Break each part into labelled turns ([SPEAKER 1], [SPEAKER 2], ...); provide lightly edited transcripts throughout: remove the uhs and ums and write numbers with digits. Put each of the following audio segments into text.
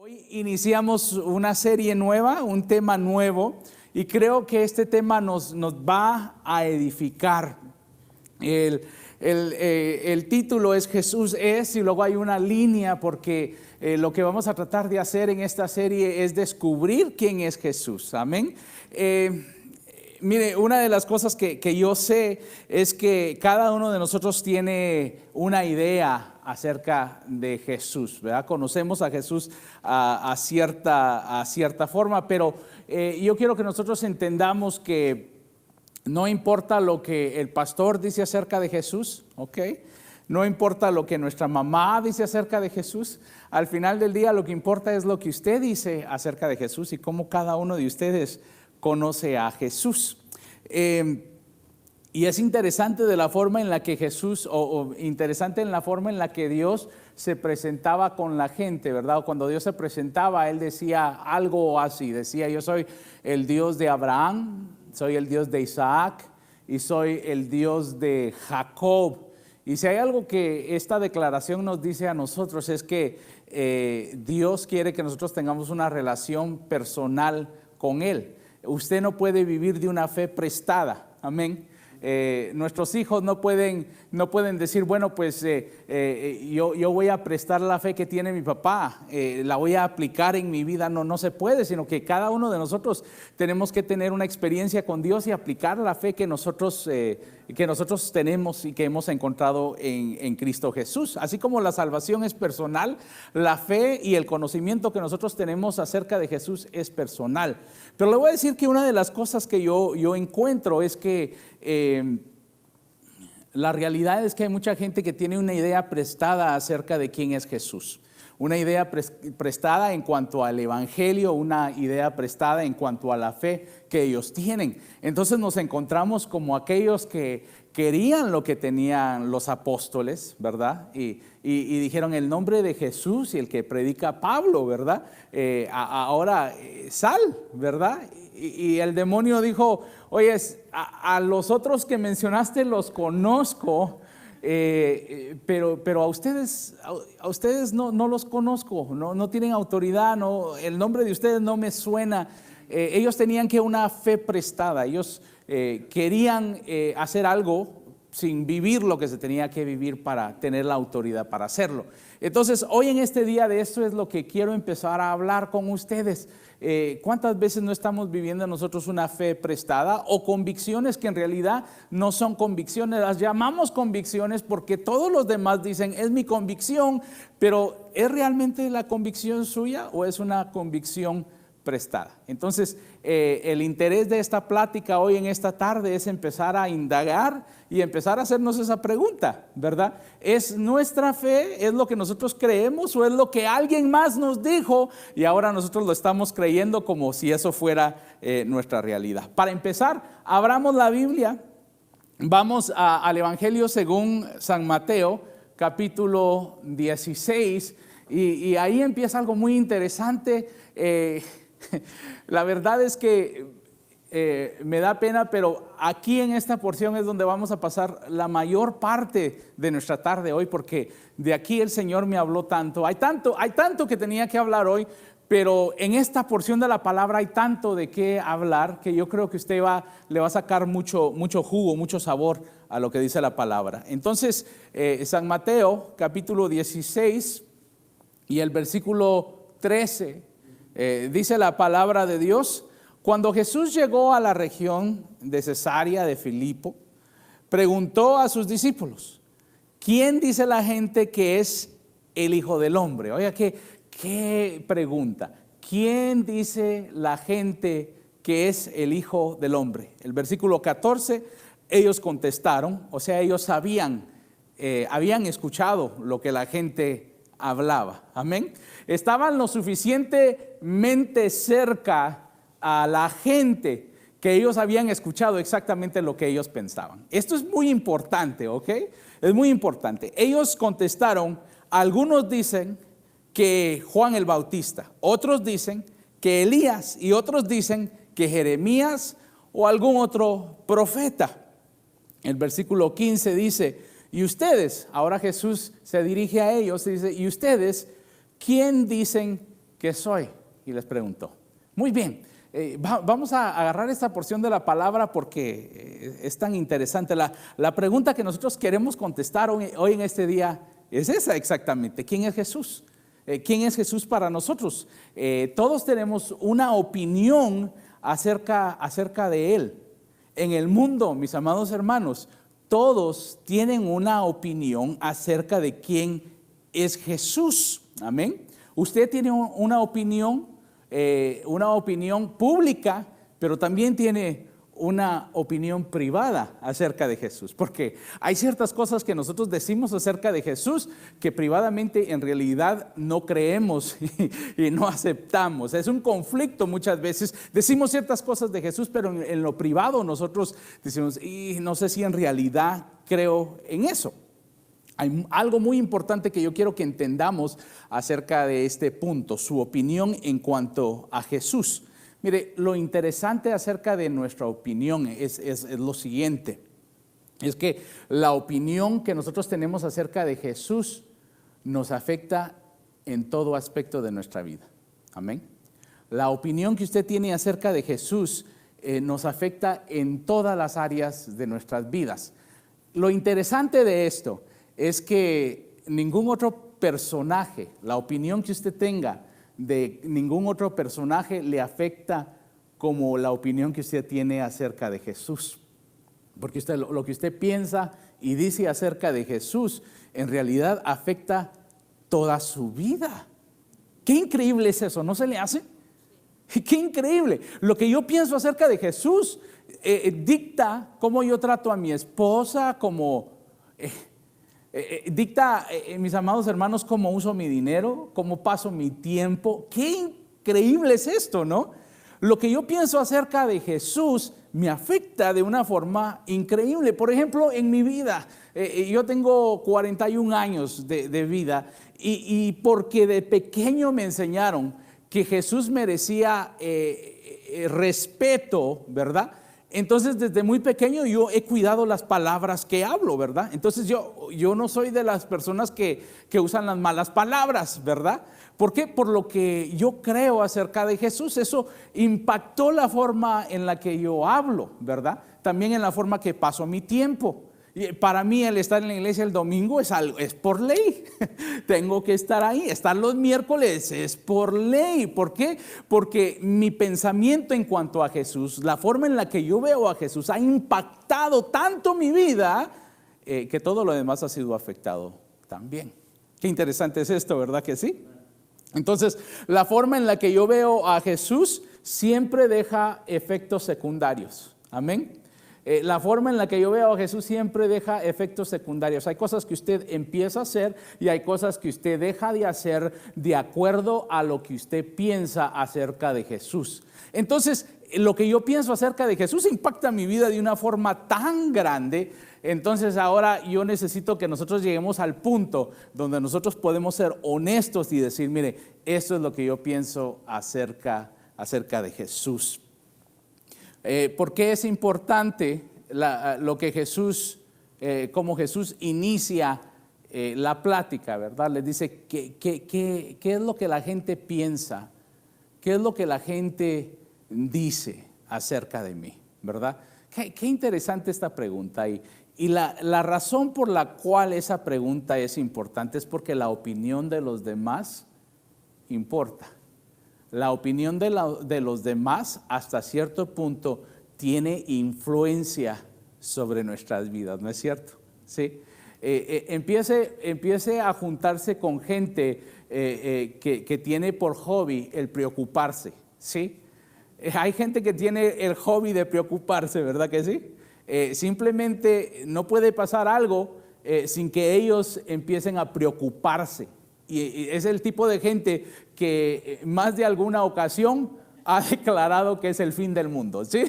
[SPEAKER 1] Hoy iniciamos una serie nueva, un tema nuevo, y creo que este tema nos va a edificar. El título es Jesús es, y luego hay una línea porque lo que vamos a tratar de hacer en esta serie es descubrir quién es Jesús. Amén. Mire, una de las cosas que yo sé es que cada uno de nosotros tiene una idea acerca de Jesús, ¿verdad? Conocemos a Jesús a cierta forma, pero yo quiero que nosotros entendamos que no importa lo que el pastor dice acerca de Jesús, ¿ok? No importa lo que nuestra mamá dice acerca de Jesús. Al final del día lo que importa es lo que usted dice acerca de Jesús y cómo cada uno de ustedes conoce a Jesús. Y es interesante de la forma en la que Jesús, o interesante en la forma en la que Dios se presentaba con la gente, ¿verdad? Cuando Dios se presentaba, Él decía algo así, decía: yo soy el Dios de Abraham, soy el Dios de Isaac y soy el Dios de Jacob. Y si hay algo que esta declaración nos dice a nosotros es que Dios quiere que nosotros tengamos una relación personal con Él. Usted no puede vivir de una fe prestada, amén. Nuestros hijos no pueden decir, bueno, pues yo voy a prestar la fe que tiene mi papá, la voy a aplicar en mi vida. No se puede, sino que cada uno de nosotros tenemos que tener una experiencia con Dios y aplicar la fe que nosotros tenemos y que hemos encontrado en Cristo Jesús. Así como la salvación es personal, la fe y el conocimiento que nosotros tenemos acerca de Jesús es personal. Pero le voy a decir que una de las cosas que yo encuentro es que la realidad es que hay mucha gente que tiene una idea prestada acerca de quién es Jesús. Una idea prestada en cuanto al evangelio, una idea prestada en cuanto a la fe que ellos tienen. Entonces nos encontramos como aquellos que querían lo que tenían los apóstoles, ¿verdad? Y dijeron el nombre de Jesús y el que predica Pablo, ¿verdad? Ahora sal, ¿verdad? Y el demonio dijo: oye, a los otros que mencionaste los conozco, pero a ustedes no los conozco, no tienen autoridad, el nombre de ustedes no me suena. Ellos tenían que una fe prestada, ellos querían hacer algo sin vivir lo que se tenía que vivir para tener la autoridad para hacerlo. Entonces, hoy en este día de esto es lo que quiero empezar a hablar con ustedes. ¿Cuántas veces no estamos viviendo nosotros una fe prestada o convicciones que en realidad no son convicciones? Las llamamos convicciones porque todos los demás dicen es mi convicción, pero ¿es realmente la convicción suya o es una convicción prestada? Entonces, el interés de esta plática hoy en esta tarde es empezar a indagar y empezar a hacernos esa pregunta, ¿verdad? ¿Es nuestra fe, es lo que nosotros creemos o es lo que alguien más nos dijo y ahora nosotros lo estamos creyendo como si eso fuera nuestra realidad? Para empezar, abramos la Biblia, vamos al Evangelio según San Mateo, capítulo 16, y ahí empieza algo muy interesante. La verdad es que me da pena, pero aquí en esta porción es donde vamos a pasar la mayor parte de nuestra tarde hoy, porque de aquí el Señor me habló tanto. Hay tanto que tenía que hablar hoy, pero en esta porción de la palabra hay tanto de qué hablar que yo creo que usted le va a sacar mucho jugo, mucho sabor a lo que dice la palabra. Entonces, San Mateo capítulo 16 y el versículo 13 dice la palabra de Dios: cuando Jesús llegó a la región de Cesarea de Filipo, preguntó a sus discípulos: ¿quién dice la gente que es el Hijo del Hombre? Oiga, ¿qué pregunta? ¿Quién dice la gente que es el Hijo del Hombre? El versículo 14, ellos contestaron, o sea, ellos habían escuchado lo que la gente hablaba, amén. Estaban lo suficientemente cerca a la gente que ellos habían escuchado exactamente lo que ellos pensaban. Esto es muy importante, ¿ok? Es muy importante. Ellos contestaron: algunos dicen que Juan el Bautista, otros dicen que Elías y otros dicen que Jeremías o algún otro profeta. El versículo 15 dice: y ustedes, ahora Jesús se dirige a ellos y dice: ¿y ustedes quién dicen ¿qué soy? Y les preguntó. Muy bien, vamos a agarrar esta porción de la palabra porque es tan interesante. La pregunta que nosotros queremos contestar hoy en este día es esa exactamente. ¿Quién es Jesús? ¿Quién es Jesús para nosotros? Todos tenemos una opinión acerca de Él. En el mundo, mis amados hermanos, todos tienen una opinión acerca de quién es Jesús. Amén. Usted tiene una opinión pública, pero también tiene una opinión privada acerca de Jesús, porque hay ciertas cosas que nosotros decimos acerca de Jesús que privadamente en realidad no creemos y no aceptamos. Es un conflicto muchas veces. Decimos ciertas cosas de Jesús, pero en lo privado nosotros decimos, y no sé si en realidad creo en eso. Hay algo muy importante que yo quiero que entendamos acerca de este punto, su opinión en cuanto a Jesús. Mire, lo interesante acerca de nuestra opinión es lo siguiente, es que la opinión que nosotros tenemos acerca de Jesús nos afecta en todo aspecto de nuestra vida. Amén. La opinión que usted tiene acerca de Jesús nos afecta en todas las áreas de nuestras vidas. Lo interesante de esto es que ningún otro personaje, la opinión que usted tenga de ningún otro personaje le afecta como la opinión que usted tiene acerca de Jesús. Porque lo que usted piensa y dice acerca de Jesús en realidad afecta toda su vida. Qué increíble es eso, ¿no se le hace? Qué increíble. Lo que yo pienso acerca de Jesús dicta cómo yo trato a mi esposa, dicta, mis amados hermanos, cómo uso mi dinero, cómo paso mi tiempo. Qué increíble es esto, ¿no? Lo que yo pienso acerca de Jesús me afecta de una forma increíble. Por ejemplo, en mi vida, yo tengo 41 años de vida y porque de pequeño me enseñaron que Jesús merecía respeto, ¿verdad? Entonces, desde muy pequeño yo he cuidado las palabras que hablo, ¿verdad? Entonces, yo no soy de las personas que usan las malas palabras, ¿verdad? ¿Por qué? Por lo que yo creo acerca de Jesús. Eso impactó la forma en la que yo hablo, ¿verdad? También en la forma que paso mi tiempo. Y para mí el estar en la iglesia el domingo es por ley. Tengo que estar ahí. Estar los miércoles es por ley. ¿Por qué? Porque mi pensamiento en cuanto a Jesús, la forma en la que yo veo a Jesús ha impactado tanto mi vida que todo lo demás ha sido afectado también. Qué interesante es esto, ¿verdad que sí? Entonces, la forma en la que yo veo a Jesús siempre deja efectos secundarios. Amén. La forma en la que yo veo a Jesús siempre deja efectos secundarios. Hay cosas que usted empieza a hacer y hay cosas que usted deja de hacer de acuerdo a lo que usted piensa acerca de Jesús. Entonces, lo que yo pienso acerca de Jesús impacta mi vida de una forma tan grande. Entonces ahora yo necesito que nosotros lleguemos al punto donde nosotros podemos ser honestos y decir, mire, esto es lo que yo pienso acerca de Jesús. ¿Por qué es importante lo que Jesús, como Jesús inicia la plática, ¿verdad? Les dice, ¿qué es lo que la gente piensa? ¿Qué es lo que la gente dice acerca de mí? ¿Verdad? Qué interesante esta pregunta. Y la razón por la cual esa pregunta es importante es porque la opinión de los demás importa. La opinión de los demás hasta cierto punto tiene influencia sobre nuestras vidas, ¿no es cierto? ¿Sí? Empiece a juntarse con gente que tiene por hobby el preocuparse, ¿sí? Hay gente que tiene el hobby de preocuparse, ¿verdad que sí? Simplemente no puede pasar algo sin que ellos empiecen a preocuparse. Y es el tipo de gente que más de alguna ocasión ha declarado que es el fin del mundo, ¿sí?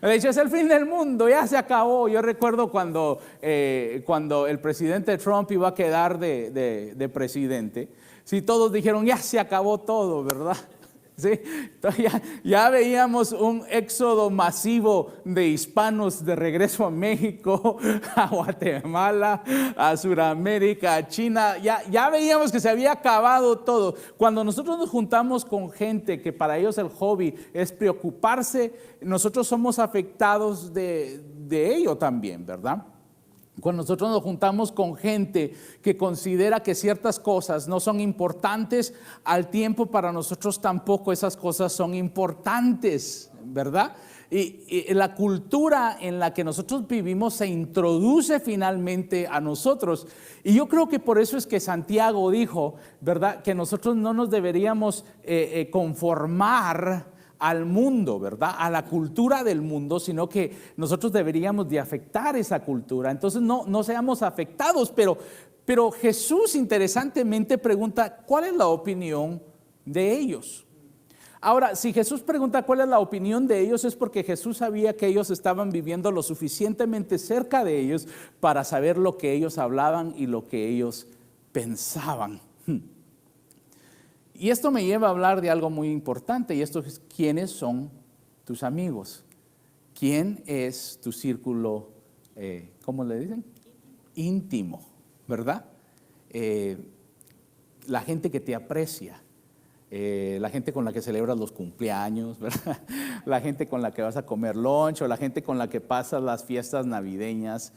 [SPEAKER 1] De hecho, es el fin del mundo, ya se acabó. Yo recuerdo cuando el presidente Trump iba a quedar de presidente, sí, todos dijeron, ya se acabó todo, ¿verdad? ¿sí? Entonces ya veíamos un éxodo masivo de hispanos de regreso a México, a Guatemala, a Sudamérica, a China. Ya veíamos que se había acabado todo. Cuando nosotros nos juntamos con gente que para ellos el hobby es preocuparse, nosotros somos afectados de ello también, ¿verdad? Cuando nosotros nos juntamos con gente que considera que ciertas cosas no son importantes, al tiempo para nosotros tampoco esas cosas son importantes, ¿verdad? Y la cultura en la que nosotros vivimos se introduce finalmente a nosotros. Y yo creo que por eso es que Santiago dijo, ¿verdad?, que nosotros no nos deberíamos conformar al mundo, ¿verdad?, a la cultura del mundo, sino que nosotros deberíamos de afectar esa cultura. Entonces no seamos afectados, pero Jesús interesantemente pregunta, ¿cuál es la opinión de ellos? Ahora, si Jesús pregunta cuál es la opinión de ellos, es porque Jesús sabía que ellos estaban viviendo lo suficientemente cerca de ellos para saber lo que ellos hablaban y lo que ellos pensaban. Y esto me lleva a hablar de algo muy importante, y esto es: ¿quiénes son tus amigos? ¿Quién es tu círculo, cómo le dicen? Íntimo, ¿verdad? La gente que te aprecia, la gente con la que celebras los cumpleaños, ¿verdad? La gente con la que vas a comer lunch, o la gente con la que pasas las fiestas navideñas,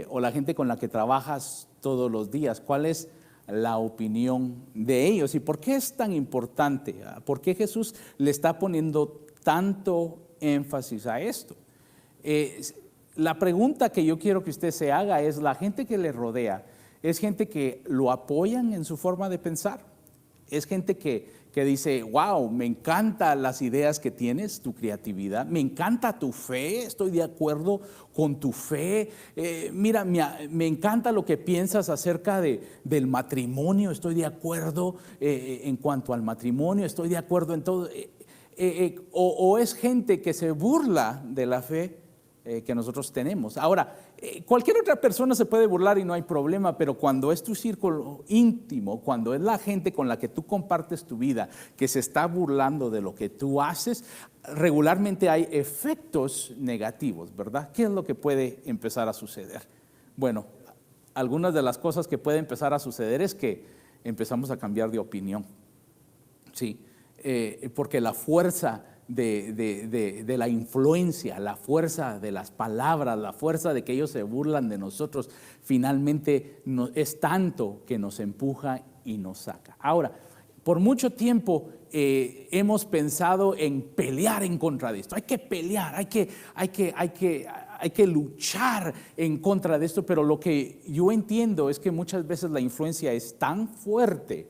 [SPEAKER 1] o la gente con la que trabajas todos los días. ¿Cuál es la opinión de ellos? ¿Y por qué es tan importante? ¿Por qué Jesús le está poniendo tanto énfasis a esto? La pregunta que yo quiero que usted se haga es: ¿la gente que le rodea es gente que lo apoyan en su forma de pensar? Es gente que dice: wow, me encantan las ideas que tienes, tu creatividad, me encanta tu fe, estoy de acuerdo con tu fe, mira, me encanta lo que piensas acerca del matrimonio, estoy de acuerdo en cuanto al matrimonio, estoy de acuerdo en todo. O es gente que se burla de la fe que nosotros tenemos. Ahora, cualquier otra persona se puede burlar y no hay problema, pero cuando es tu círculo íntimo, cuando es la gente con la que tú compartes tu vida, que se está burlando de lo que tú haces, regularmente hay efectos negativos, ¿verdad? ¿Qué es lo que puede empezar a suceder? Bueno, algunas de las cosas que puede empezar a suceder es que empezamos a cambiar de opinión, ¿sí? Porque la fuerza de la influencia, la fuerza de las palabras, la fuerza de que ellos se burlan de nosotros, finalmente es tanto que nos empuja y nos saca. Ahora, por mucho tiempo hemos pensado en pelear en contra de esto. Hay que pelear, hay que luchar en contra de esto, pero lo que yo entiendo es que muchas veces la influencia es tan fuerte,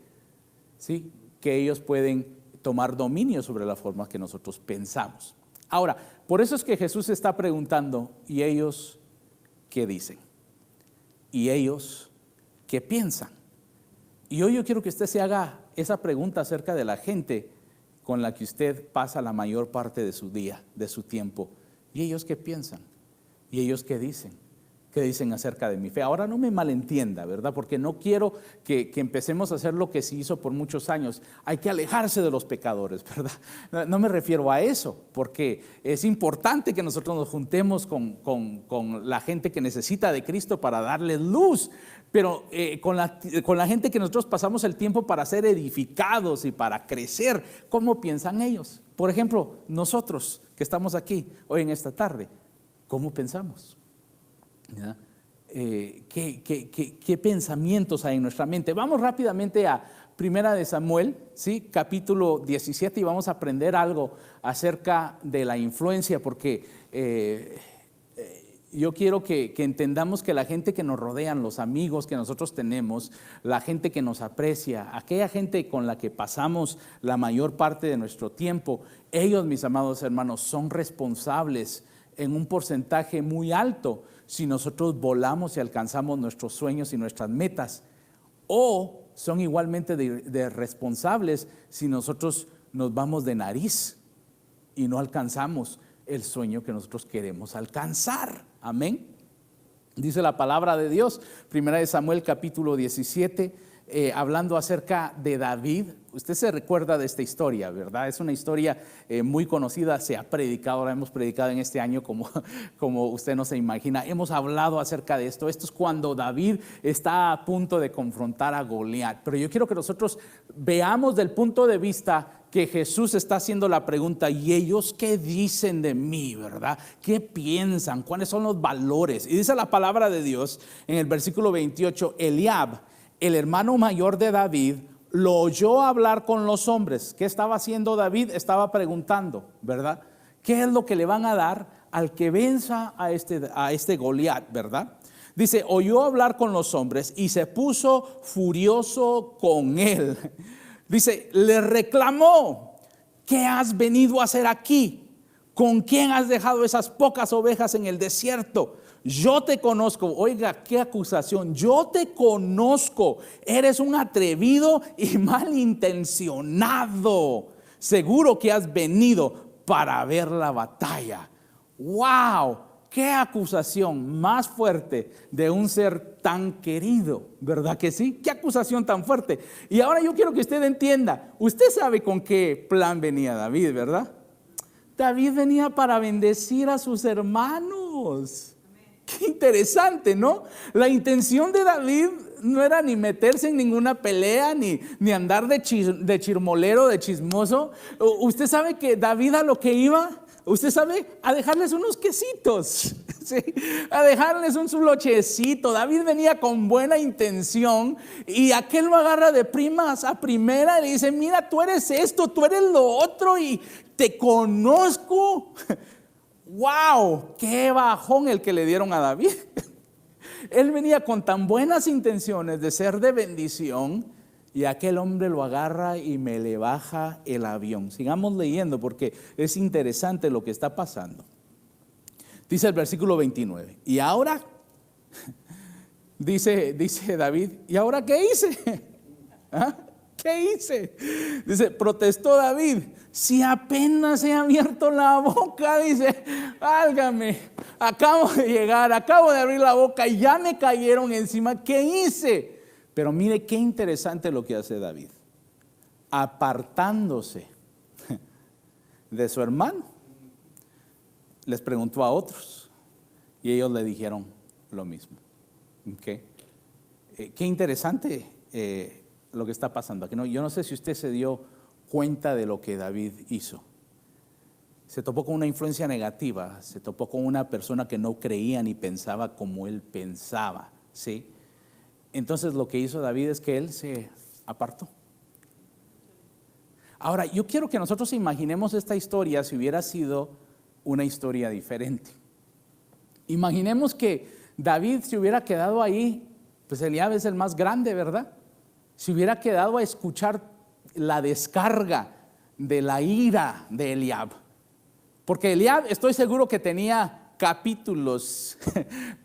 [SPEAKER 1] ¿sí?, que ellos pueden tomar dominio sobre la forma que nosotros pensamos. Ahora, por eso es que Jesús está preguntando: ¿y ellos qué dicen? ¿Y ellos qué piensan? Y hoy yo quiero que usted se haga esa pregunta acerca de la gente con la que usted pasa la mayor parte de su día, de su tiempo. ¿Y ellos qué piensan? ¿Y ellos qué dicen? ¿Qué dicen acerca de mi fe? Ahora, no me malentienda, ¿verdad? Porque no quiero que empecemos a hacer lo que se hizo por muchos años. Hay que alejarse de los pecadores, ¿verdad? No me refiero a eso, porque es importante que nosotros nos juntemos con la gente que necesita de Cristo para darles luz, pero con la gente que nosotros pasamos el tiempo para ser edificados y para crecer, ¿cómo piensan ellos? Por ejemplo, nosotros que estamos aquí hoy en esta tarde, ¿cómo pensamos? ¿Qué pensamientos hay en nuestra mente? Vamos rápidamente a Primera de Samuel, ¿sí?, capítulo 17, y vamos a aprender algo acerca de la influencia, porque yo quiero que entendamos que la gente que nos rodean, los amigos que nosotros tenemos, la gente que nos aprecia, aquella gente con la que pasamos la mayor parte de nuestro tiempo, ellos, mis amados hermanos, son responsables en un porcentaje muy alto si nosotros volamos y alcanzamos nuestros sueños y nuestras metas, o son igualmente de responsables si nosotros nos vamos de nariz y no alcanzamos el sueño que nosotros queremos alcanzar. Amén. Dice la palabra de Dios, Primera de Samuel capítulo 17, hablando acerca de David. Usted se recuerda de esta historia, ¿verdad? Es una historia muy conocida, se ha predicado, la hemos predicado en este año como usted no se imagina. Hemos hablado acerca de esto. Esto es cuando David está a punto de confrontar a Goliat. Pero yo quiero que nosotros veamos del punto de vista que Jesús está haciendo la pregunta: ¿y ellos qué dicen de mí, verdad? ¿Qué piensan? ¿Cuáles son los valores? Y dice la palabra de Dios en el versículo 28, Eliab, el hermano mayor de David, lo oyó hablar con los hombres. ¿Qué estaba haciendo David? Estaba preguntando, ¿verdad? ¿Qué es lo que le van a dar al que venza a este Goliat, verdad? Dice, oyó hablar con los hombres y se puso furioso con él. Dice, le reclamó: ¿qué has venido a hacer aquí? ¿Con quién has dejado esas pocas ovejas en el desierto? Yo te conozco. Oiga, qué acusación. Yo te conozco. Eres un atrevido y malintencionado. Seguro que has venido para ver la batalla. ¡Wow! Qué acusación más fuerte de un ser tan querido, ¿verdad que sí? Qué acusación tan fuerte. Y ahora yo quiero que usted entienda. Usted sabe con qué plan venía David, ¿verdad? David venía para bendecir a sus hermanos. Qué interesante, ¿no? La intención de David no era ni meterse en ninguna pelea, ni andar de chirmolero, de chismoso. Usted sabe que David a lo que iba, usted sabe, a dejarles unos quesitos, ¿sí? A dejarles un su lochecito. David venía con buena intención y aquel lo agarra de primas a primera y le dice: mira, tú eres esto, tú eres lo otro y te conozco. ¡Wow! ¡Qué bajón el que le dieron a David! Él venía con tan buenas intenciones de ser de bendición y aquel hombre lo agarra y me le baja el avión. Sigamos leyendo porque es interesante lo que está pasando. Dice el versículo 29. Y ahora, dice David, ¿y ahora qué hice? ¿Ah? ¿Qué hice? Dice, protestó David: si apenas he abierto la boca, dice, válgame, acabo de llegar, acabo de abrir la boca y ya me cayeron encima. ¿Qué hice? Pero mire qué interesante lo que hace David. Apartándose de su hermano, les preguntó a otros y ellos le dijeron lo mismo. ¿Okay? Qué interesante lo que está pasando aquí, ¿no? Yo no sé si usted se dio cuenta de lo que David hizo. Se topó con una influencia negativa, se topó con una persona que no creía ni pensaba como él pensaba, ¿sí? Entonces lo que hizo David es que él se apartó. Ahora, yo quiero que nosotros imaginemos esta historia si hubiera sido una historia diferente. Imaginemos que David se hubiera quedado ahí, pues Eliab es el más grande, ¿verdad? Se hubiera quedado a escuchar la descarga de la ira de Eliab. Porque Eliab, estoy seguro que tenía capítulos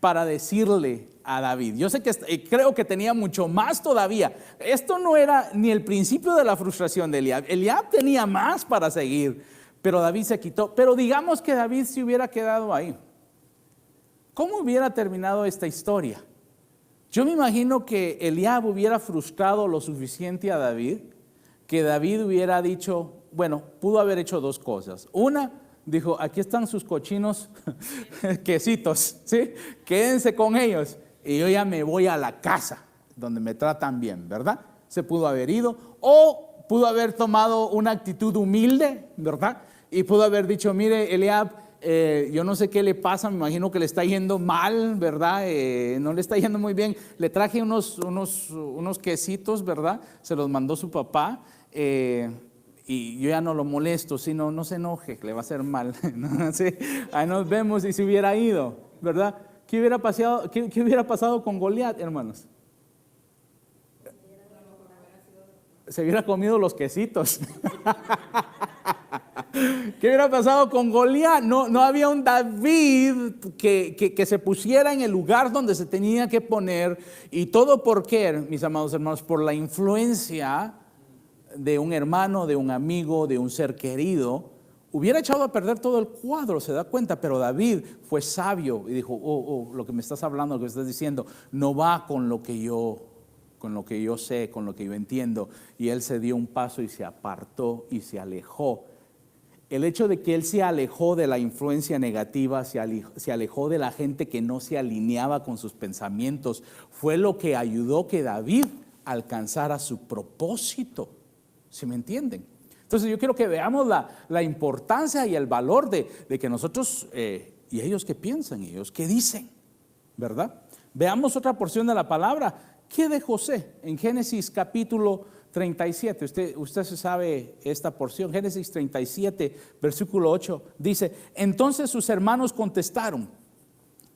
[SPEAKER 1] para decirle a David. Yo sé que creo que tenía mucho más todavía. Esto no era ni el principio de la frustración de Eliab. Eliab tenía más para seguir, pero David se quitó. Pero digamos que David se hubiera quedado ahí. ¿Cómo hubiera terminado esta historia? Yo me imagino que Eliab hubiera frustrado lo suficiente a David, que David hubiera dicho, bueno, pudo haber hecho dos cosas. Una, dijo, aquí están sus cochinos quesitos, ¿sí? Quédense con ellos y yo ya me voy a la casa donde me tratan bien, ¿verdad? Se pudo haber ido, o pudo haber tomado una actitud humilde, ¿verdad? Y pudo haber dicho, mire, Eliab, yo no sé qué le pasa, me imagino que le está yendo mal, ¿verdad? No le está yendo muy bien. Le traje unos quesitos, ¿verdad? Se los mandó su papá. Y yo ya no lo molesto, sino no se enoje, le va a hacer mal. ¿No? Sí, ahí nos vemos y se hubiera ido, ¿verdad? ¿Qué hubiera pasado con Goliat, hermanos? Se hubiera comido los quesitos. ¿Qué hubiera pasado con Goliat? No había un David que se pusiera en el lugar donde se tenía que poner. Y todo por qué, mis amados hermanos, por la influencia de un hermano, de un amigo, de un ser querido. Hubiera echado a perder todo el cuadro, se da cuenta. Pero David fue sabio y dijo, lo que me estás hablando, lo que me estás diciendo, no va con lo que yo con lo que yo sé, con lo que yo entiendo. Y él se dio un paso y se apartó y se alejó. El hecho de que él se alejó de la influencia negativa, se alejó de la gente que no se alineaba con sus pensamientos, fue lo que ayudó que David alcanzara su propósito. ¿Sí me entienden? Entonces yo quiero que veamos la importancia y el valor de que nosotros, y ellos qué piensan, y ellos qué dicen, ¿verdad? Veamos otra porción de la palabra. ¿Qué de José? En Génesis capítulo 37, usted se sabe esta porción. Génesis 37, versículo 8, dice: entonces sus hermanos contestaron: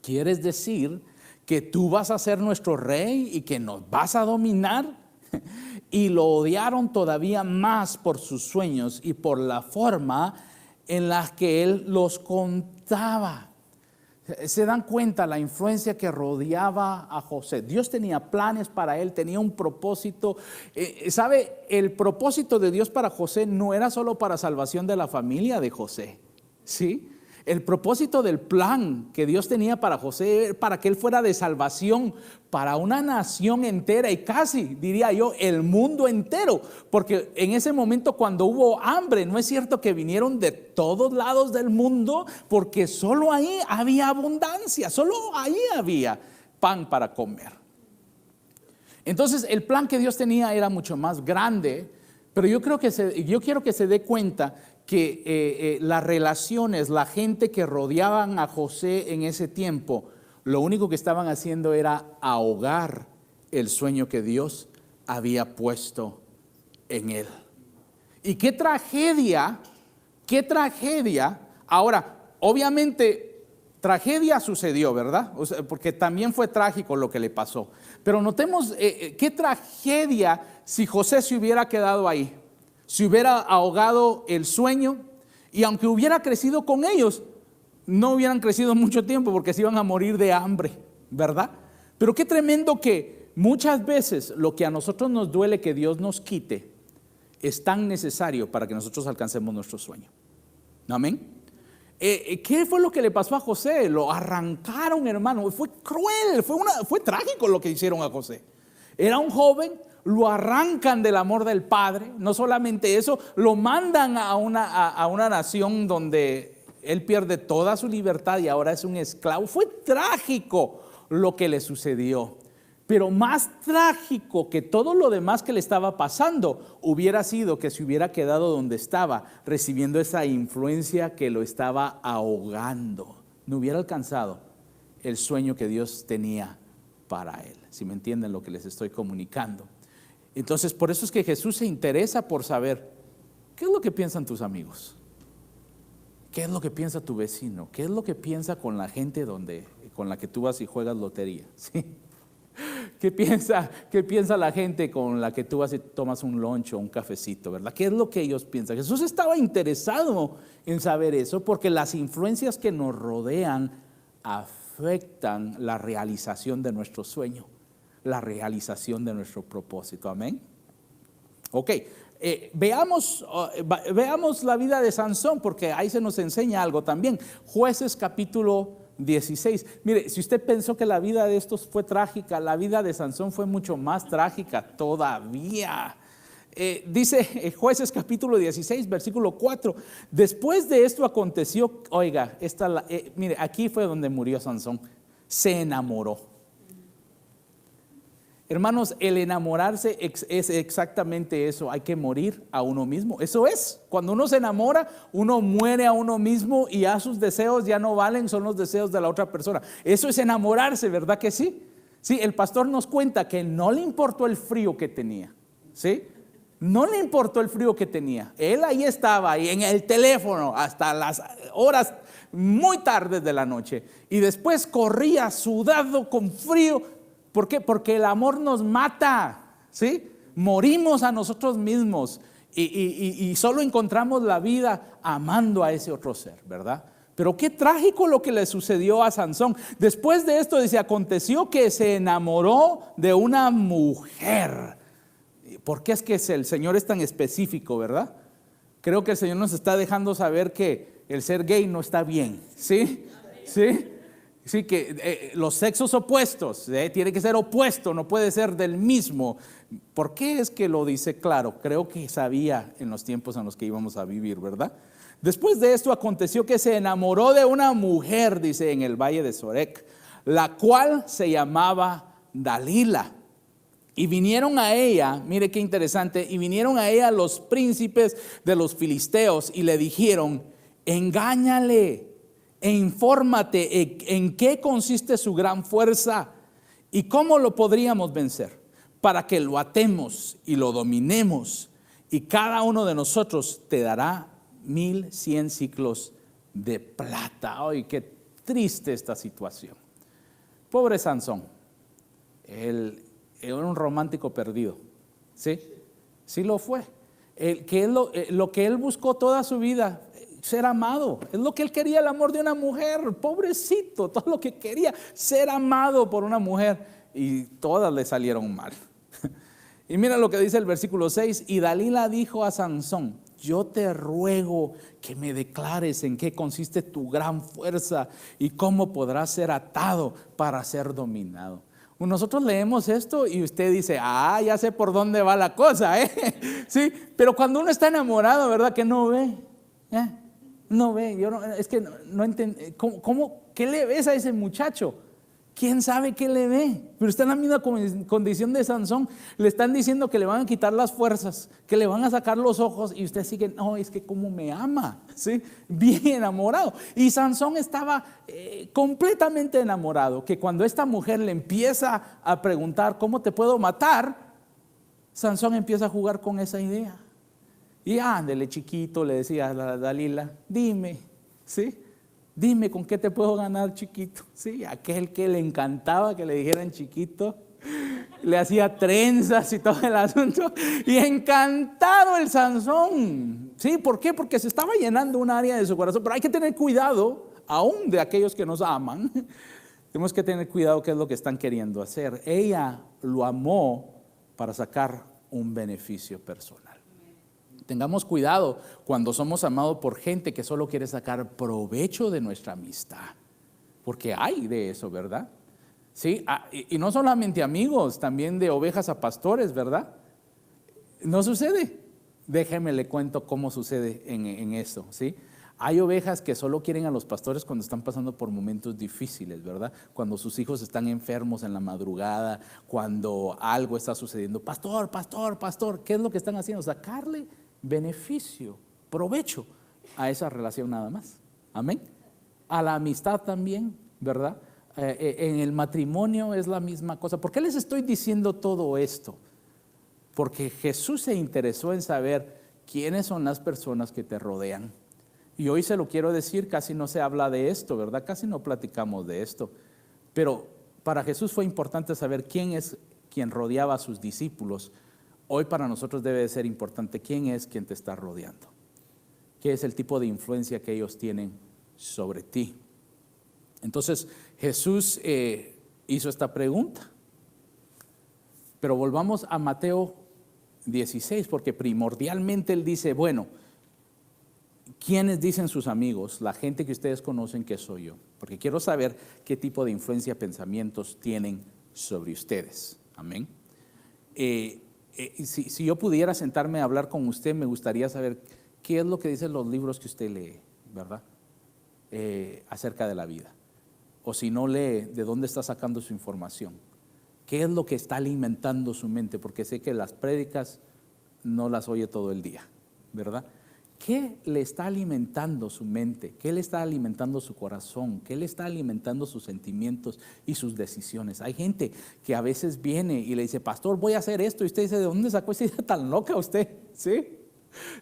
[SPEAKER 1] ¿quieres decir que tú vas a ser nuestro rey y que nos vas a dominar? Y lo odiaron todavía más por sus sueños y por la forma en la que él los contaba. Se dan cuenta la influencia que rodeaba a José. Dios tenía planes para él, tenía un propósito. ¿Sabe? El propósito de Dios para José no era solo para salvación de la familia de José, ¿sí? El propósito del plan que Dios tenía para José era para que él fuera de salvación para una nación entera y casi, diría yo, el mundo entero. Porque en ese momento cuando hubo hambre, no es cierto que vinieron de todos lados del mundo, porque solo ahí había abundancia, solo ahí había pan para comer. Entonces el plan que Dios tenía era mucho más grande, pero yo quiero que se dé cuenta que las relaciones, la gente que rodeaban a José en ese tiempo, lo único que estaban haciendo era ahogar el sueño que Dios había puesto en él. Y qué tragedia. Ahora, obviamente, tragedia sucedió, ¿verdad? O sea, porque también fue trágico lo que le pasó. Pero notemos qué tragedia si José se hubiera quedado ahí. Si hubiera ahogado el sueño, y aunque hubiera crecido con ellos, no hubieran crecido mucho tiempo porque se iban a morir de hambre, ¿verdad? Pero qué tremendo que muchas veces lo que a nosotros nos duele que Dios nos quite es tan necesario para que nosotros alcancemos nuestro sueño. Amén. ¿Qué fue lo que le pasó a José? Lo arrancaron, hermano. Fue cruel, fue trágico lo que hicieron a José. Era un joven. Lo arrancan del amor del Padre. No solamente eso, lo mandan a una nación donde él pierde toda su libertad y ahora es un esclavo. Fue trágico lo que le sucedió. Pero más trágico que todo lo demás que le estaba pasando hubiera sido que se hubiera quedado donde estaba, recibiendo esa influencia que lo estaba ahogando. No hubiera alcanzado el sueño que Dios tenía para él. Si me entienden lo que les estoy comunicando. Entonces, por eso es que Jesús se interesa por saber qué es lo que piensan tus amigos, qué es lo que piensa tu vecino, qué es lo que piensa con la gente con la que tú vas y juegas lotería, ¿sí? ¿Qué piensa la gente con la que tú vas y tomas un lunch o un cafecito, ¿verdad? ¿Qué es lo que ellos piensan? Jesús estaba interesado en saber eso porque las influencias que nos rodean afectan la realización de nuestro sueño, la realización de nuestro propósito. Amén. Ok, veamos la vida de Sansón, porque ahí se nos enseña algo también. Jueces capítulo 16. Mire, si usted pensó que la vida de estos fue trágica, la vida de Sansón fue mucho más trágica todavía. Dice Jueces capítulo 16, versículo 4. Después de esto aconteció, oiga, mire, aquí fue donde murió Sansón. Se enamoró. Hermanos, el enamorarse es exactamente eso. Hay que morir a uno mismo. Eso es. Cuando uno se enamora, uno muere a uno mismo y ya sus deseos ya no valen, son los deseos de la otra persona. Eso es enamorarse, ¿verdad que sí? Sí, el pastor nos cuenta que no le importó el frío que tenía. ¿Sí? No le importó el frío que tenía. Él ahí estaba, ahí en el teléfono, hasta las horas muy tardes de la noche. Y después corría sudado con frío. ¿Por qué? Porque el amor nos mata, ¿sí? Morimos a nosotros mismos y solo encontramos la vida amando a ese otro ser, ¿verdad? Pero qué trágico lo que le sucedió a Sansón. Después de esto dice, aconteció que se enamoró de una mujer. ¿Por qué es que el Señor es tan específico, verdad? Creo que el Señor nos está dejando saber que el ser gay no está bien, ¿sí? ¿Sí? Sí, que los sexos opuestos, tiene que ser opuesto, no puede ser del mismo. ¿Por qué es que lo dice claro? Creo que sabía en los tiempos en los que íbamos a vivir, ¿verdad? Después de esto aconteció que se enamoró de una mujer, dice, en el valle de Sorek, la cual se llamaba Dalila. Y vinieron a ella, mire qué interesante, y vinieron a ella los príncipes de los filisteos y le dijeron: engáñale e infórmate en qué consiste su gran fuerza y cómo lo podríamos vencer, para que lo atemos y lo dominemos, y cada uno de nosotros te dará 1,100 siclos de plata. Ay, qué triste esta situación. Pobre Sansón, él era un romántico perdido, ¿sí? Sí lo fue. Lo que él buscó toda su vida, ser amado, es lo que él quería, el amor de una mujer. Pobrecito, todo lo que quería, ser amado por una mujer, y todas le salieron mal. Y mira lo que dice el versículo 6: y Dalila dijo a Sansón: yo te ruego que me declares en qué consiste tu gran fuerza y cómo podrás ser atado para ser dominado. Nosotros leemos esto y usted dice: ya sé por dónde va la cosa, sí, pero cuando uno está enamorado, ¿verdad? Que no ve, no ve. Es que no entiendo, ¿qué le ves a ese muchacho? ¿Quién sabe qué le ve? Pero está en la misma condición de Sansón. Le están diciendo que le van a quitar las fuerzas, que le van a sacar los ojos, y usted sigue: no, es que cómo me ama, ¿sí? Bien enamorado. Y Sansón estaba completamente enamorado, que cuando esta mujer le empieza a preguntar: ¿cómo te puedo matar?, Sansón empieza a jugar con esa idea. Y ándele, chiquito, le decía a Dalila, dime, ¿sí? Dime con qué te puedo ganar, chiquito. Sí, aquel que le encantaba que le dijeran chiquito, le hacía trenzas y todo el asunto, y encantado el Sansón. ¿Sí? ¿Por qué? Porque se estaba llenando un área de su corazón. Pero hay que tener cuidado, aún de aquellos que nos aman. Tenemos que tener cuidado qué es lo que están queriendo hacer. Ella lo amó para sacar un beneficio personal. Tengamos cuidado cuando somos amados por gente que solo quiere sacar provecho de nuestra amistad, porque hay de eso, ¿verdad? Sí, y no solamente amigos, también de ovejas a pastores, ¿verdad? ¿No sucede? Déjeme le cuento cómo sucede en eso, ¿sí? Hay ovejas que solo quieren a los pastores cuando están pasando por momentos difíciles, ¿verdad? Cuando sus hijos están enfermos en la madrugada, cuando algo está sucediendo. Pastor, pastor, pastor, ¿qué es lo que están haciendo? Sacarle beneficio, provecho a esa relación nada más. Amén. A la amistad también, ¿verdad? En el matrimonio es la misma cosa. ¿Por qué les estoy diciendo todo esto? Porque Jesús se interesó en saber quiénes son las personas que te rodean. Y hoy se lo quiero decir, casi no se habla de esto, ¿verdad? Casi no platicamos de esto. Pero para Jesús fue importante saber quién es quien rodeaba a sus discípulos. Hoy para nosotros debe de ser importante quién es quien te está rodeando. ¿Qué es el tipo de influencia que ellos tienen sobre ti? Entonces Jesús hizo esta pregunta. Pero volvamos a Mateo 16, porque primordialmente él dice: bueno, ¿quiénes dicen sus amigos? La gente que ustedes conocen que soy yo. Porque quiero saber qué tipo de influencia, pensamientos tienen sobre ustedes. Amén. Si yo pudiera sentarme a hablar con usted, me gustaría saber qué es lo que dicen los libros que usted lee, ¿verdad? Acerca de la vida. O si no lee, ¿de dónde está sacando su información? ¿Qué es lo que está alimentando su mente? Porque sé que las prédicas no las oye todo el día, ¿verdad? ¿Qué le está alimentando su mente? ¿Qué le está alimentando su corazón? ¿Qué le está alimentando sus sentimientos y sus decisiones? Hay gente que a veces viene y le dice: pastor, voy a hacer esto. Y usted dice: ¿de dónde sacó esa idea tan loca usted? ¿Sí?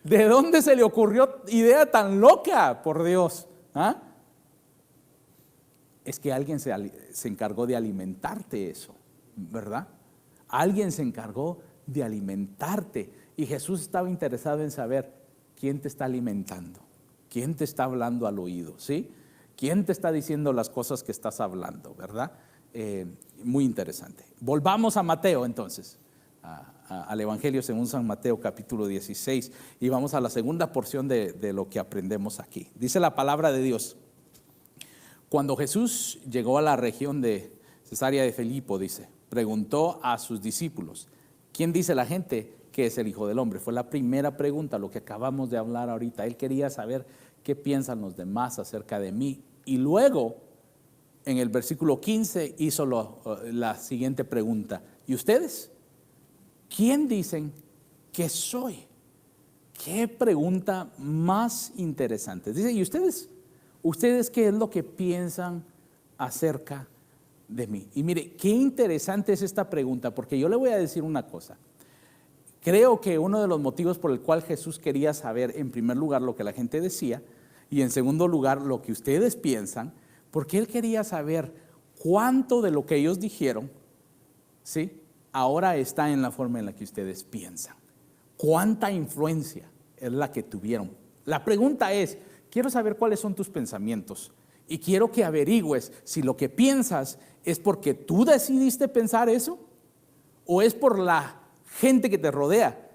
[SPEAKER 1] ¿De dónde se le ocurrió idea tan loca, por Dios? ¿Ah? Es que alguien se encargó de alimentarte eso, ¿verdad? Alguien se encargó de alimentarte. Y Jesús estaba interesado en saber quién te está alimentando, quién te está hablando al oído, ¿sí? ¿Quién te está diciendo las cosas que estás hablando, verdad? Muy interesante. Volvamos a Mateo entonces, al Evangelio según San Mateo capítulo 16, y vamos a la segunda porción de lo que aprendemos aquí. Dice la palabra de Dios: Cuando Jesús llegó a la región de Cesarea de Filipo, dice, preguntó a sus discípulos, ¿quién dice la gente que es el Hijo del Hombre? Fue la primera pregunta, lo que acabamos de hablar ahorita. Él quería saber qué piensan los demás acerca de mí. Y luego, en el versículo 15, hizo la siguiente pregunta. ¿Y ustedes? ¿Quién dicen que soy? Qué pregunta más interesante. Dice, ¿y ustedes? ¿Ustedes qué es lo que piensan acerca de mí? Y mire, qué interesante es esta pregunta, porque yo le voy a decir una cosa. Creo que uno de los motivos por el cual Jesús quería saber, en primer lugar, lo que la gente decía, y en segundo lugar, lo que ustedes piensan, porque Él quería saber cuánto de lo que ellos dijeron, ¿sí?, ahora está en la forma en la que ustedes piensan. ¿Cuánta influencia es la que tuvieron? La pregunta es, quiero saber cuáles son tus pensamientos y quiero que averigües si lo que piensas es porque tú decidiste pensar eso o es por la gente que te rodea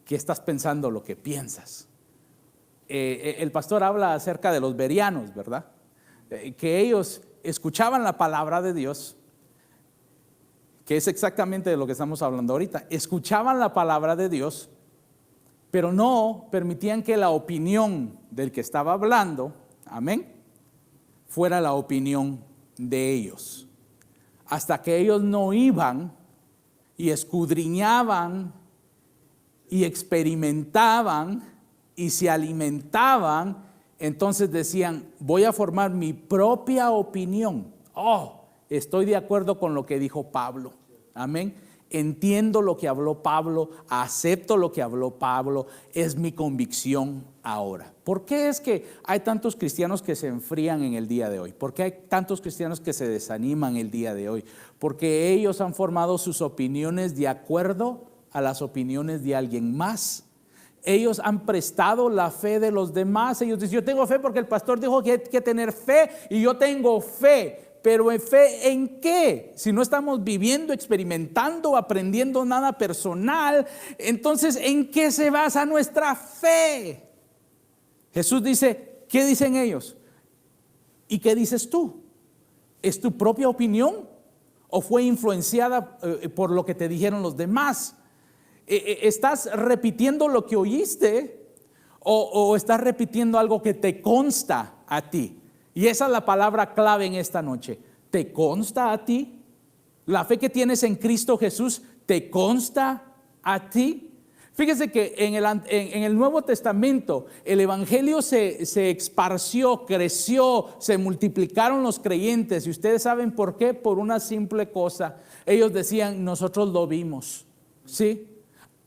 [SPEAKER 1] que estás pensando lo que piensas. El pastor habla acerca de los bereanos, ¿verdad? Que ellos escuchaban la palabra de Dios, que es exactamente de lo que estamos hablando ahorita. Escuchaban la palabra de Dios, pero no permitían que la opinión del que estaba hablando, amén, fuera la opinión de ellos. Hasta que ellos no iban y escudriñaban y experimentaban y se alimentaban, entonces decían, voy a formar mi propia opinión. Estoy de acuerdo con lo que dijo Pablo, amén. Entiendo lo que habló Pablo, acepto lo que habló Pablo, es mi convicción ahora. ¿Por qué es que hay tantos cristianos que se enfrían en el día de hoy? ¿Por qué hay tantos cristianos que se desaniman el día de hoy? Porque ellos han formado sus opiniones de acuerdo a las opiniones de alguien más. Ellos han prestado la fe de los demás. Ellos dicen, yo tengo fe porque el pastor dijo que hay que tener fe y yo tengo fe. Pero ¿en fe en qué? Si no estamos viviendo, experimentando, aprendiendo nada personal, entonces ¿en qué se basa nuestra fe? Jesús dice, ¿qué dicen ellos? ¿Y qué dices tú? ¿Es tu propia opinión o fue influenciada por lo que te dijeron los demás? ¿Estás repitiendo lo que oíste o estás repitiendo algo que te consta a ti? Y esa es la palabra clave en esta noche. ¿Te consta a ti? ¿La fe que tienes en Cristo Jesús te consta a ti? Fíjese que en el Nuevo Testamento el Evangelio se esparció, creció, se multiplicaron los creyentes. ¿Y ustedes saben por qué? Por una simple cosa. Ellos decían, nosotros lo vimos, ¿sí?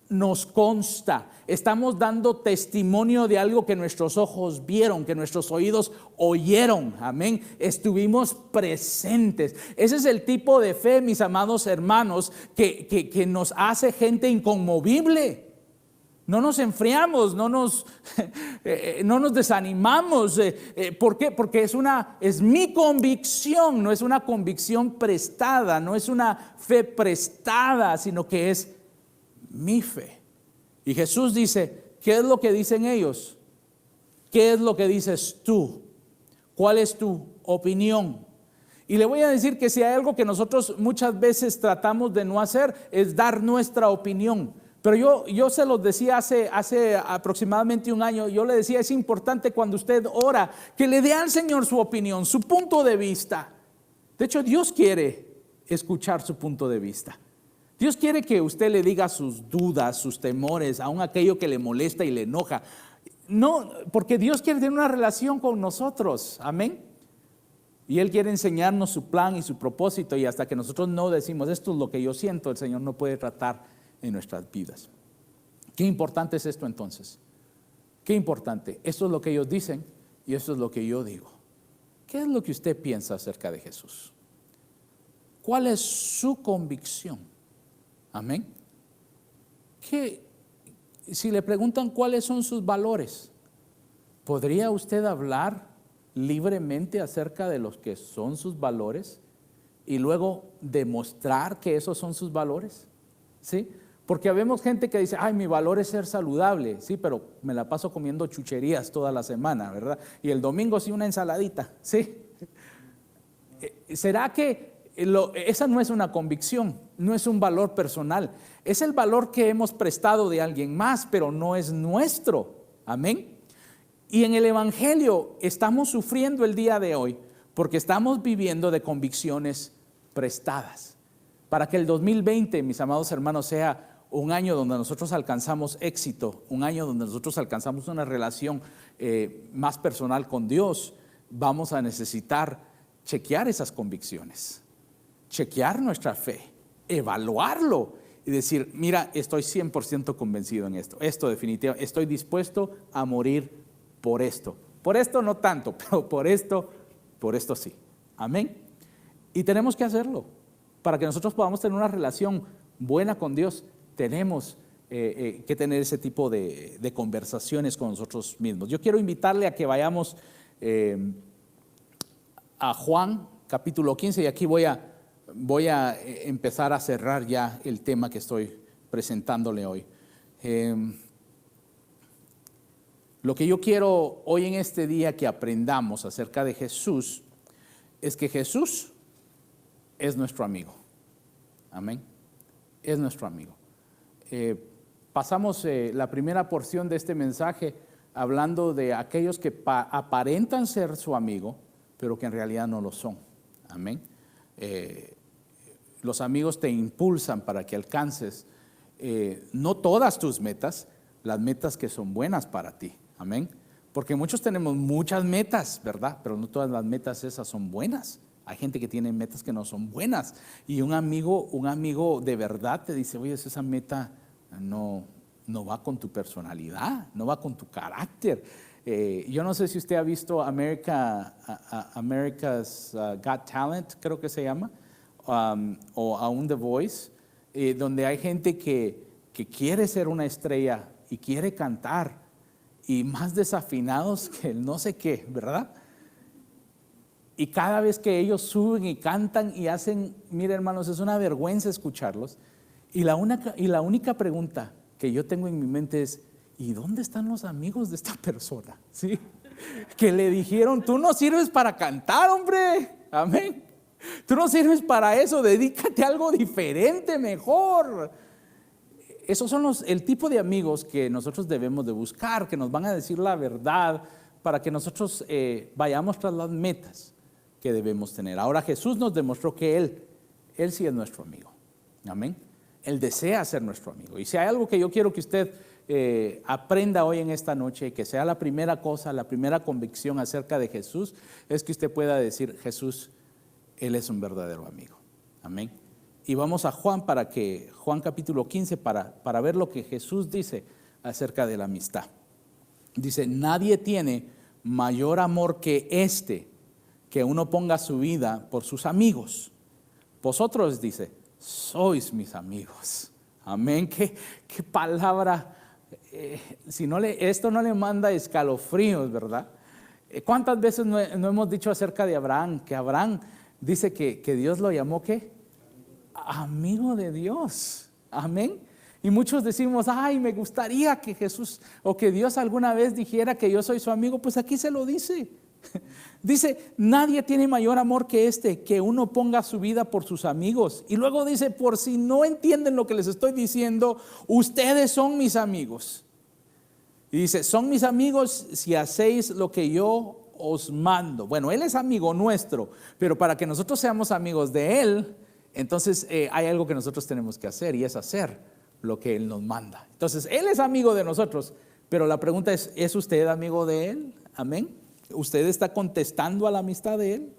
[SPEAKER 1] Nos consta, estamos dando testimonio de algo que nuestros ojos vieron, que nuestros oídos oyeron, amén, estuvimos presentes. Ese es el tipo de fe, mis amados hermanos, que nos hace gente inconmovible. No nos enfriamos, no nos desanimamos. ¿Por qué? Porque es mi convicción, no es una convicción prestada, no es una fe prestada, sino que es mi fe. Y Jesús dice, ¿qué es lo que dicen ellos? ¿Qué es lo que dices tú? ¿Cuál es tu opinión? Y le voy a decir que si hay algo que nosotros muchas veces tratamos de no hacer, es dar nuestra opinión. Pero yo se los decía hace aproximadamente un año, yo le decía, es importante cuando usted ora, que le dé al Señor su opinión, su punto de vista. De hecho, Dios quiere escuchar su punto de vista. Dios quiere que usted le diga sus dudas, sus temores, aun aquello que le molesta y le enoja. No, porque Dios quiere tener una relación con nosotros, amén. Y Él quiere enseñarnos su plan y su propósito, y hasta que nosotros no decimos, esto es lo que yo siento, el Señor no puede tratar en nuestras vidas. Qué importante es esto entonces. Qué importante. Esto es lo que ellos dicen y esto es lo que yo digo. ¿Qué es lo que usted piensa acerca de Jesús? ¿Cuál es su convicción? Amén. Si le preguntan cuáles son sus valores, ¿podría usted hablar libremente acerca de los que son sus valores y luego demostrar que esos son sus valores? ¿Sí? Porque vemos gente que dice, mi valor es ser saludable, sí, pero me la paso comiendo chucherías toda la semana, ¿verdad? Y el domingo sí una ensaladita, ¿sí? ¿Será que esa no es una convicción, no es un valor personal? Es el valor que hemos prestado de alguien más, pero no es nuestro. Amén. Y en el Evangelio estamos sufriendo el día de hoy porque estamos viviendo de convicciones prestadas. Para que el 2020, mis amados hermanos, sea un año donde nosotros alcanzamos éxito, un año donde nosotros alcanzamos una relación más personal con Dios, vamos a necesitar chequear esas convicciones, chequear nuestra fe, evaluarlo y decir, mira, estoy 100% convencido en esto. Esto definitivamente, estoy dispuesto a morir por esto. Por esto no tanto, pero por esto sí. Amén. Y tenemos que hacerlo. Para que nosotros podamos tener una relación buena con Dios, tenemos que tener ese tipo de conversaciones con nosotros mismos. Yo quiero invitarle a que vayamos a Juan capítulo 15 y aquí voy a empezar a cerrar ya el tema que estoy presentándole hoy. Lo que yo quiero hoy en este día que aprendamos acerca de Jesús es que Jesús es nuestro amigo. Amén. Es nuestro amigo. Pasamos la primera porción de este mensaje hablando de aquellos que aparentan ser su amigo, pero que en realidad no lo son. Amén. Los amigos te impulsan para que alcances no todas tus metas, las metas que son buenas para ti. Amén. Porque muchos tenemos muchas metas, ¿verdad? Pero no todas las metas esas son buenas. Hay gente que tiene metas que no son buenas. Y un amigo de verdad te dice, oye, esa meta no va con tu personalidad, no va con tu carácter. Yo no sé si usted ha visto America's Got Talent, creo que se llama, o aún The Voice, donde hay gente que quiere ser una estrella y quiere cantar, y más desafinados que el no sé qué, ¿verdad? Y cada vez que ellos suben y cantan y hacen, mire hermanos, es una vergüenza escucharlos. Y la única pregunta que yo tengo en mi mente es, ¿y dónde están los amigos de esta persona? ¿Sí? Que le dijeron, tú no sirves para cantar, hombre. Amén. Tú no sirves para eso, dedícate a algo diferente, mejor. Esos son el tipo de amigos que nosotros debemos de buscar, que nos van a decir la verdad para que nosotros vayamos tras las metas que debemos tener. Ahora Jesús nos demostró que Él sí es nuestro amigo. Amén. Él desea ser nuestro amigo. Y si hay algo que yo quiero que usted aprenda hoy en esta noche, que sea la primera cosa, la primera convicción acerca de Jesús, es que usted pueda decir, Jesús, Él es un verdadero amigo. Amén. Y vamos a Juan capítulo 15 para ver lo que Jesús dice acerca de la amistad. Dice, nadie tiene mayor amor que que uno ponga su vida por sus amigos. Vosotros, dice, sois mis amigos. Amén. Qué palabra. Esto no le manda escalofríos, ¿verdad? ¿Cuántas veces no hemos dicho acerca de Abraham? Que Abraham dice que Dios lo llamó, ¿qué? Amigo de Dios. Amén. Y muchos decimos, ay, me gustaría que Jesús o que Dios alguna vez dijera que yo soy su amigo. Pues aquí se lo dice. Dice, nadie tiene mayor amor que que uno ponga su vida por sus amigos. Y luego dice, por si no entienden lo que les estoy diciendo, ustedes son mis amigos. Y dice, son mis amigos si hacéis lo que yo os mando. Bueno, Él es amigo nuestro, pero para que nosotros seamos amigos de Él, entonces hay algo que nosotros tenemos que hacer, y es hacer lo que Él nos manda. Entonces Él es amigo de nosotros, pero la pregunta ¿es usted amigo de Él? Amén. ¿Usted está contestando a la amistad de Él?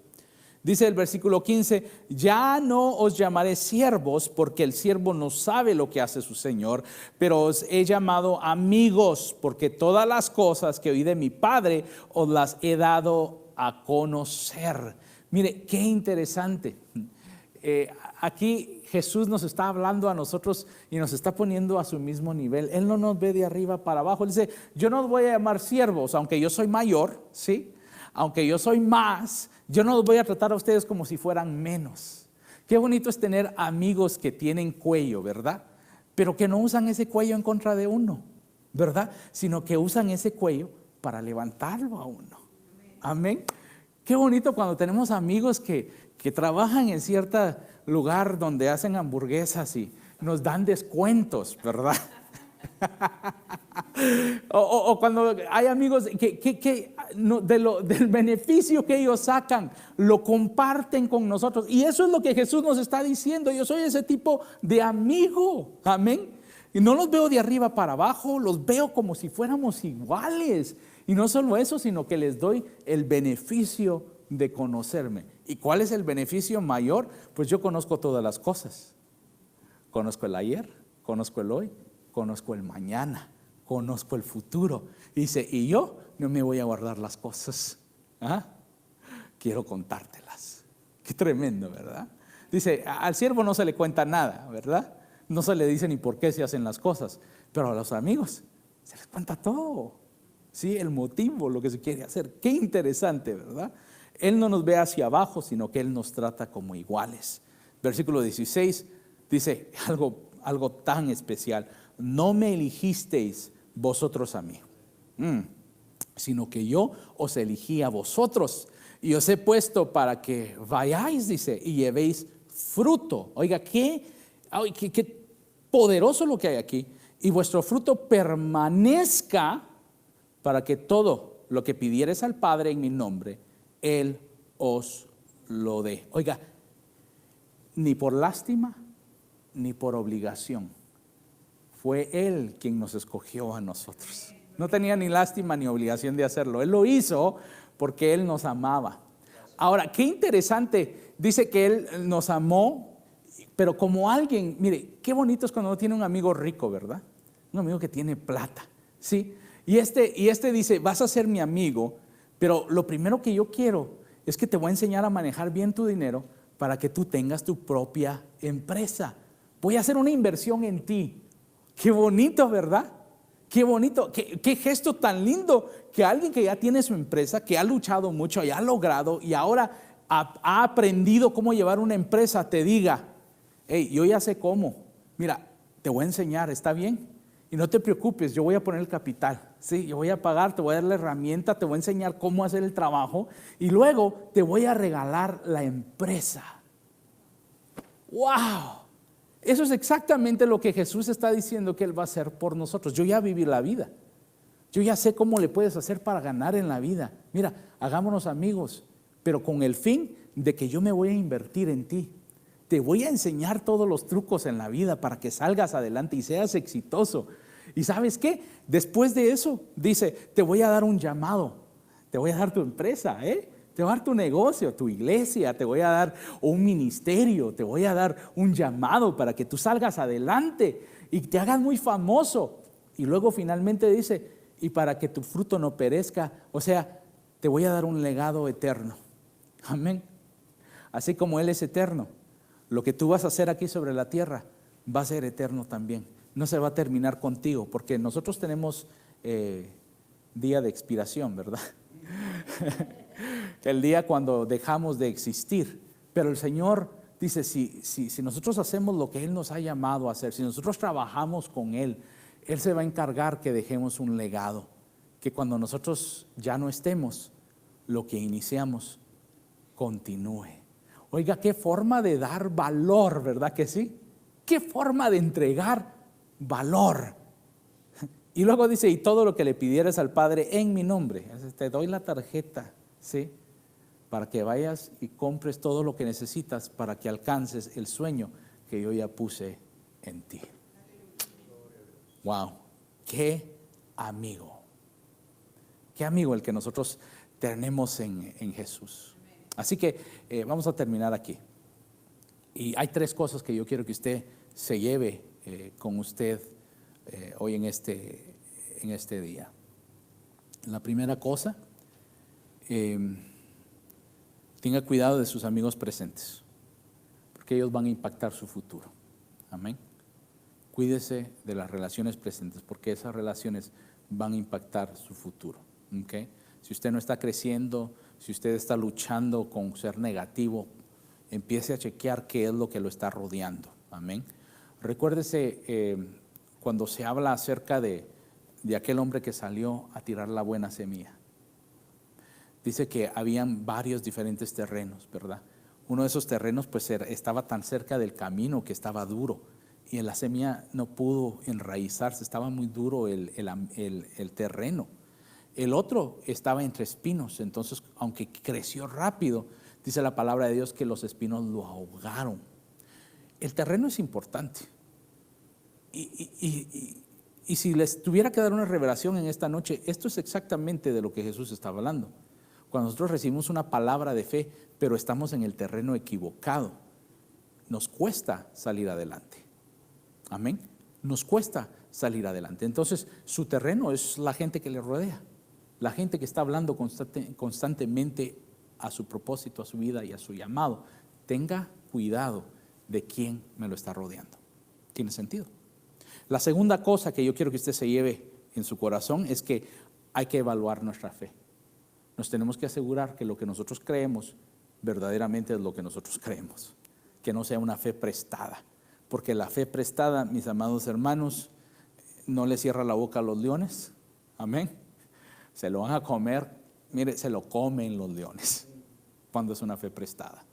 [SPEAKER 1] Dice el versículo 15, ya no os llamaré siervos, porque el siervo no sabe lo que hace su Señor, pero os he llamado amigos, porque todas las cosas que oí de mi Padre os las he dado a conocer. Mire, qué interesante. Aquí Jesús nos está hablando a nosotros y nos está poniendo a su mismo nivel. Él no nos ve de arriba para abajo. Él dice, yo no os voy a llamar siervos, aunque yo soy mayor, ¿sí? Aunque yo soy más, yo no los voy a tratar a ustedes como si fueran menos. Qué bonito es tener amigos que tienen cuello, ¿verdad? Pero que no usan ese cuello en contra de uno, ¿verdad? Sino que usan ese cuello para levantarlo a uno. Amén. Qué bonito cuando tenemos amigos que trabajan en cierto lugar donde hacen hamburguesas y nos dan descuentos, ¿verdad? O cuando hay amigos que del beneficio que ellos sacan, lo comparten con nosotros. Y eso es lo que Jesús nos está diciendo. Yo soy ese tipo de amigo. Amén. Y no los veo de arriba para abajo, los veo como si fuéramos iguales. Y no solo eso, sino que les doy el beneficio de conocerme. ¿Y cuál es el beneficio mayor? Pues yo conozco todas las cosas. Conozco el ayer, conozco el hoy, conozco el mañana, conozco el futuro. Dice, y yo no me voy a guardar las cosas. Quiero contártelas. Qué tremendo, ¿verdad? Dice, al siervo no se le cuenta nada, ¿verdad? No se le dice ni por qué se hacen las cosas. Pero a los amigos se les cuenta todo. Sí, el motivo, lo que se quiere hacer. Qué interesante, ¿verdad? Él no nos ve hacia abajo, sino que Él nos trata como iguales. Versículo 16 dice algo tan especial. No me eligisteis vosotros a mí, sino que yo os elegí a vosotros y os he puesto para que vayáis, dice, y llevéis fruto. Oiga, qué poderoso lo que hay aquí. Y vuestro fruto permanezca, para que todo lo que pidieres al Padre en mi nombre, Él os lo dé. Oiga, ni por lástima, ni por obligación. Fue Él quien nos escogió a nosotros. No tenía ni lástima ni obligación de hacerlo. Él lo hizo porque Él nos amaba. Ahora, qué interesante. Dice que Él nos amó, pero como alguien, mire, qué bonito es cuando uno tiene un amigo rico, ¿verdad? Un amigo que tiene plata, ¿sí? Y este dice, vas a ser mi amigo, pero lo primero que yo quiero es que te voy a enseñar a manejar bien tu dinero para que tú tengas tu propia empresa. Voy a hacer una inversión en ti. Qué bonito, ¿verdad? Qué bonito, qué gesto tan lindo que alguien que ya tiene su empresa, que ha luchado mucho y ha logrado y ahora ha aprendido cómo llevar una empresa, te diga, hey, yo ya sé cómo, mira, te voy a enseñar, ¿está bien? Y no te preocupes, yo voy a poner el capital, ¿sí? Yo voy a pagar, te voy a dar la herramienta, te voy a enseñar cómo hacer el trabajo y luego te voy a regalar la empresa. ¡Wow! Eso es exactamente lo que Jesús está diciendo que Él va a hacer por nosotros. Yo ya viví la vida. Yo ya sé cómo le puedes hacer para ganar en la vida. Mira, hagámonos amigos, pero con el fin de que yo me voy a invertir en ti. Te voy a enseñar todos los trucos en la vida para que salgas adelante y seas exitoso. ¿Y sabes qué? Después de eso, dice, te voy a dar un llamado. Te voy a dar tu empresa, te voy a dar tu negocio, tu iglesia, te voy a dar un ministerio, te voy a dar un llamado para que tú salgas adelante y te hagas muy famoso. Y luego finalmente dice, y para que tu fruto no perezca, o sea, te voy a dar un legado eterno. Amén. Así como Él es eterno, lo que tú vas a hacer aquí sobre la tierra va a ser eterno también. No se va a terminar contigo, porque nosotros tenemos día de expiración, ¿verdad? El día cuando dejamos de existir. Pero el Señor dice, si nosotros hacemos lo que Él nos ha llamado a hacer, si nosotros trabajamos con Él, Él se va a encargar que dejemos un legado, que cuando nosotros ya no estemos, lo que iniciamos continúe. Oiga, qué forma de dar valor, ¿verdad que sí? Qué forma de entregar valor. Y luego dice, y todo lo que le pidieras al Padre en mi nombre, te doy la tarjeta, ¿sí? Para que vayas y compres todo lo que necesitas para que alcances el sueño que yo ya puse en ti. Wow, qué amigo. Qué amigo el que nosotros tenemos en Jesús. Así que vamos a terminar aquí. Y hay 3 cosas que yo quiero que usted se lleve con usted hoy en este día. La primera cosa, tenga cuidado de sus amigos presentes, porque ellos van a impactar su futuro. Amén. Cuídese de las relaciones presentes, porque esas relaciones van a impactar su futuro. ¿Okay? Si usted no está creciendo, si usted está luchando con ser negativo, empiece a chequear qué es lo que lo está rodeando. Amén. Recuérdese cuando se habla acerca de aquel hombre que salió a tirar la buena semilla. dice que habían varios diferentes terrenos, ¿verdad? Uno de esos terrenos pues estaba tan cerca del camino que estaba duro y la semilla no pudo enraizarse, estaba muy duro el terreno. El otro estaba entre espinos, entonces aunque creció rápido, dice la palabra de Dios que los espinos lo ahogaron. El terreno es importante. Y si les tuviera que dar una revelación en esta noche, esto es exactamente de lo que Jesús estaba hablando. Cuando nosotros recibimos una palabra de fe, pero estamos en el terreno equivocado, nos cuesta salir adelante. Amén. Nos cuesta salir adelante. Entonces, su terreno es la gente que le rodea, la gente que está hablando constantemente a su propósito, a su vida y a su llamado. Tenga cuidado de quién me lo está rodeando. ¿Tiene sentido? La segunda cosa que yo quiero que usted se lleve en su corazón es que hay que evaluar nuestra fe. Nos tenemos que asegurar que lo que nosotros creemos verdaderamente es lo que nosotros creemos, que no sea una fe prestada, porque la fe prestada, mis amados hermanos, no le cierra la boca a los leones. Amén. Se lo van a comer, mire, se lo comen los leones cuando es una fe prestada.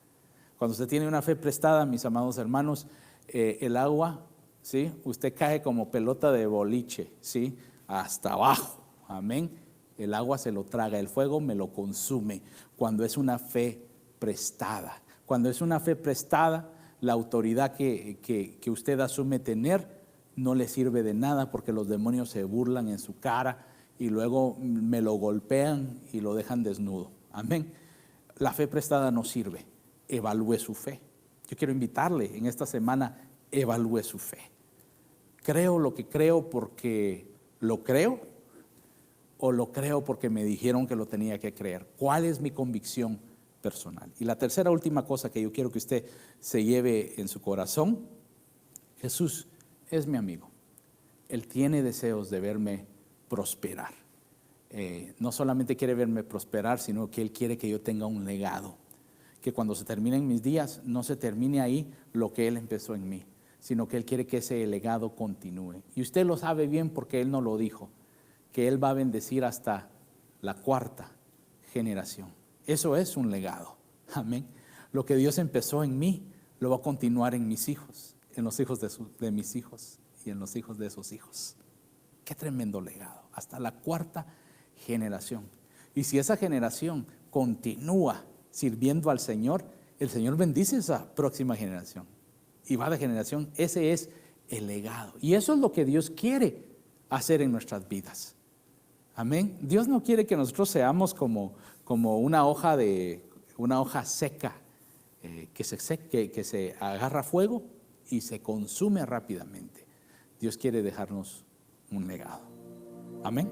[SPEAKER 1] Cuando usted tiene una fe prestada, mis amados hermanos, el agua, ¿sí? Usted cae como pelota de boliche, ¿sí? Hasta abajo. Amén. El agua se lo traga, el fuego me lo consume. Cuando es una fe prestada. Cuando es una fe prestada, la autoridad que usted asume tener no le sirve de nada, porque los demonios se burlan en su cara y luego me lo golpean y lo dejan desnudo. Amén. La fe prestada no sirve. Evalúe su fe. Yo quiero invitarle en esta semana, evalúe su fe. ¿Creo lo que creo porque lo creo? ¿O lo creo porque me dijeron que lo tenía que creer? ¿Cuál es mi convicción personal? Y la tercera, última cosa que yo quiero que usted se lleve en su corazón: Jesús es mi amigo. Él tiene deseos de verme prosperar. No solamente quiere verme prosperar, sino que Él quiere que yo tenga un legado. Que cuando se terminen mis días, no se termine ahí lo que Él empezó en mí, sino que Él quiere que ese legado continúe. Y usted lo sabe bien porque Él nos lo dijo, que Él va a bendecir hasta la 4ª generación. Eso es un legado. Amén. Lo que Dios empezó en mí, lo va a continuar en mis hijos, en los hijos de mis hijos y en los hijos de sus hijos. Qué tremendo legado. Hasta la 4ª generación. Y si esa generación continúa sirviendo al Señor, el Señor bendice esa próxima generación. Y va de generación. Ese es el legado. Y eso es lo que Dios quiere hacer en nuestras vidas. Amén. Dios no quiere que nosotros seamos como una hoja seca que se agarra fuego y se consume rápidamente. Dios quiere dejarnos un legado. Amén.